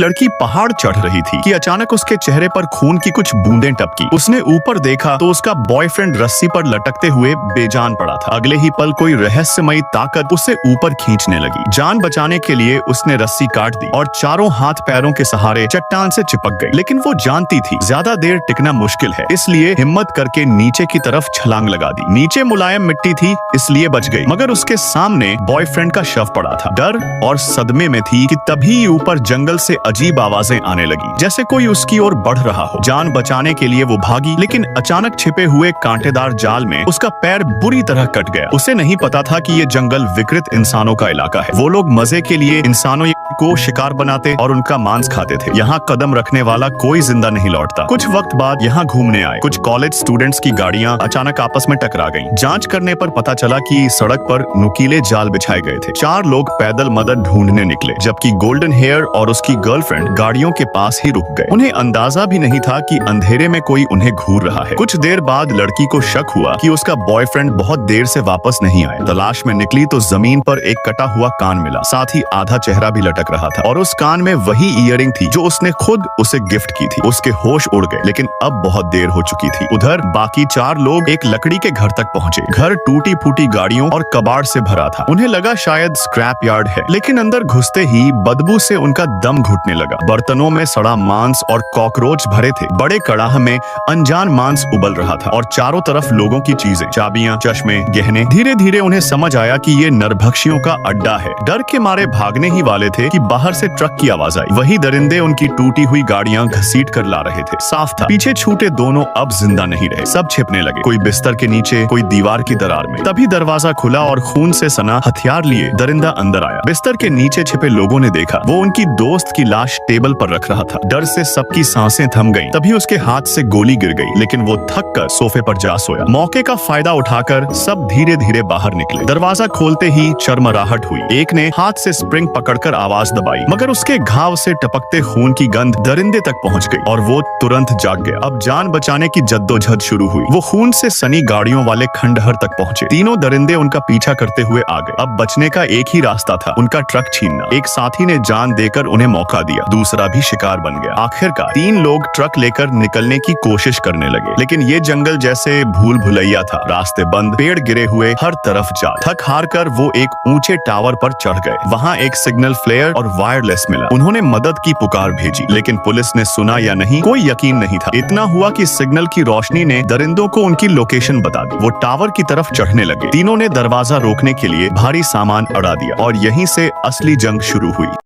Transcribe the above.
लड़की पहाड़ चढ़ रही थी कि अचानक उसके चेहरे पर खून की कुछ बूंदें टपकी। उसने ऊपर देखा तो उसका बॉयफ्रेंड रस्सी पर लटकते हुए बेजान पड़ा था। अगले ही पल कोई रहस्यमयी ताकत उसे ऊपर खींचने लगी। जान बचाने के लिए उसने रस्सी काट दी और चारों हाथ पैरों के सहारे चट्टान से चिपक गई। लेकिन वो जानती थी ज्यादा देर टिकना मुश्किल है, इसलिए हिम्मत करके नीचे की तरफ छलांग लगा दी। नीचे मुलायम मिट्टी थी इसलिए बच गई, मगर उसके सामने बॉयफ्रेंड का शव पड़ा था। डर और सदमे में थी कि तभी ऊपर जंगल से अजीब आवाजें आने लगी, जैसे कोई उसकी ओर बढ़ रहा हो। जान बचाने के लिए वो भागी, लेकिन अचानक छिपे हुए कांटेदार जाल में उसका पैर बुरी तरह कट गया। उसे नहीं पता था कि ये जंगल विकृत इंसानों का इलाका है। वो लोग मजे के लिए इंसानों को शिकार बनाते और उनका मांस खाते थे। यहाँ कदम रखने वाला कोई जिंदा नहीं लौटता। कुछ वक्त बाद यहाँ घूमने आए कुछ कॉलेज स्टूडेंट्स की गाड़ियाँ अचानक आपस में टकरा गईं। जांच करने पर पता चला कि सड़क पर नुकीले जाल बिछाए गए थे। 4 लोग पैदल मदद ढूंढने निकले, जबकि गोल्डन हेयर और उसकी गर्लफ्रेंड गाड़ियों के पास ही रुक गए। उन्हें अंदाजा भी नहीं था कि अंधेरे में कोई उन्हें घूर रहा है। कुछ देर बाद लड़की को शक हुआ कि उसका बॉयफ्रेंड बहुत देर से वापस नहीं आया। तलाश में निकली तो जमीन पर एक कटा हुआ कान मिला, साथ ही आधा चेहरा भी लटक रहा था और उस कान में वही ईयरिंग थी जो उसने खुद उसे गिफ्ट की थी। उसके होश उड़ गए, लेकिन अब बहुत देर हो चुकी थी। उधर बाकी 4 लोग एक लकड़ी के घर तक पहुंचे। घर टूटी फूटी गाड़ियों और कबाड़ से भरा था। उन्हें लगा शायद स्क्रैप यार्ड है, लेकिन अंदर घुसते ही बदबू से उनका दम घुटने लगा। बर्तनों में सड़ा मांस और कॉकरोच भरे थे। बड़े कड़ाह में अनजान मांस उबल रहा था और चारों तरफ लोगों की चीजें, चाबियां, चश्मे, गहने। धीरे धीरे उन्हें समझ आया कि ये नरभक्षियों का अड्डा है। डर के मारे भागने ही वाले थे कि बाहर से ट्रक की आवाज आई। वही दरिंदे उनकी टूटी हुई गाड़ियां घसीट कर ला रहे थे। साफ था पीछे छूटे दोनों अब जिंदा नहीं रहे। सब छिपने लगे, कोई बिस्तर के नीचे, कोई दीवार की दरार में। तभी दरवाजा खुला और खून से सना हथियार लिए दरिंदा अंदर आया। बिस्तर के नीचे छिपे लोगों ने देखा वो उनकी दोस्त की लाश टेबल पर रख रहा था। डर से सबकी सांसें थम गईं। तभी उसके हाथ से गोली गिर गई, लेकिन वो थक कर सोफे पर जा सोया। मौके का फायदा उठाकर सब धीरे धीरे बाहर निकले। दरवाजा खोलते ही चरमराहट हुई। एक ने हाथ से स्प्रिंग पकड़कर आवाज दबाई, मगर उसके घाव से टपकते खून की गंध दरिंदे तक पहुंच गई और वो तुरंत जाग गया। अब जान बचाने की जद्दोजहद शुरू हुई। वो खून से सनी गाड़ियों वाले खंडहर तक पहुंचे। तीनों दरिंदे उनका पीछा करते हुए आ गए। अब बचने का एक ही रास्ता था, उनका ट्रक छीनना। एक साथी ने जान देकर उन्हें मौका दिया, दूसरा भी शिकार बन गया। आखिरकार 3 लोग ट्रक लेकर निकलने की कोशिश करने लगे, लेकिन ये जंगल जैसे भूल भुलैया था। रास्ते बंद, पेड़ गिरे हुए, हर तरफ जाल। थक हार कर वो एक ऊंचे टावर पर चढ़ गए। वहाँ एक सिग्नल फ्लेयर और वायरलेस मिला। उन्होंने मदद की पुकार भेजी, लेकिन पुलिस ने सुना या नहीं कोई यकीन नहीं था। इतना हुआ कि सिग्नल की रोशनी ने दरिंदों को उनकी लोकेशन बता दी। वो टावर की तरफ चढ़ने लगे। तीनों ने दरवाजा रोकने के लिए भारी सामान अड़ा दिया और यहीं से असली जंग शुरू हुई।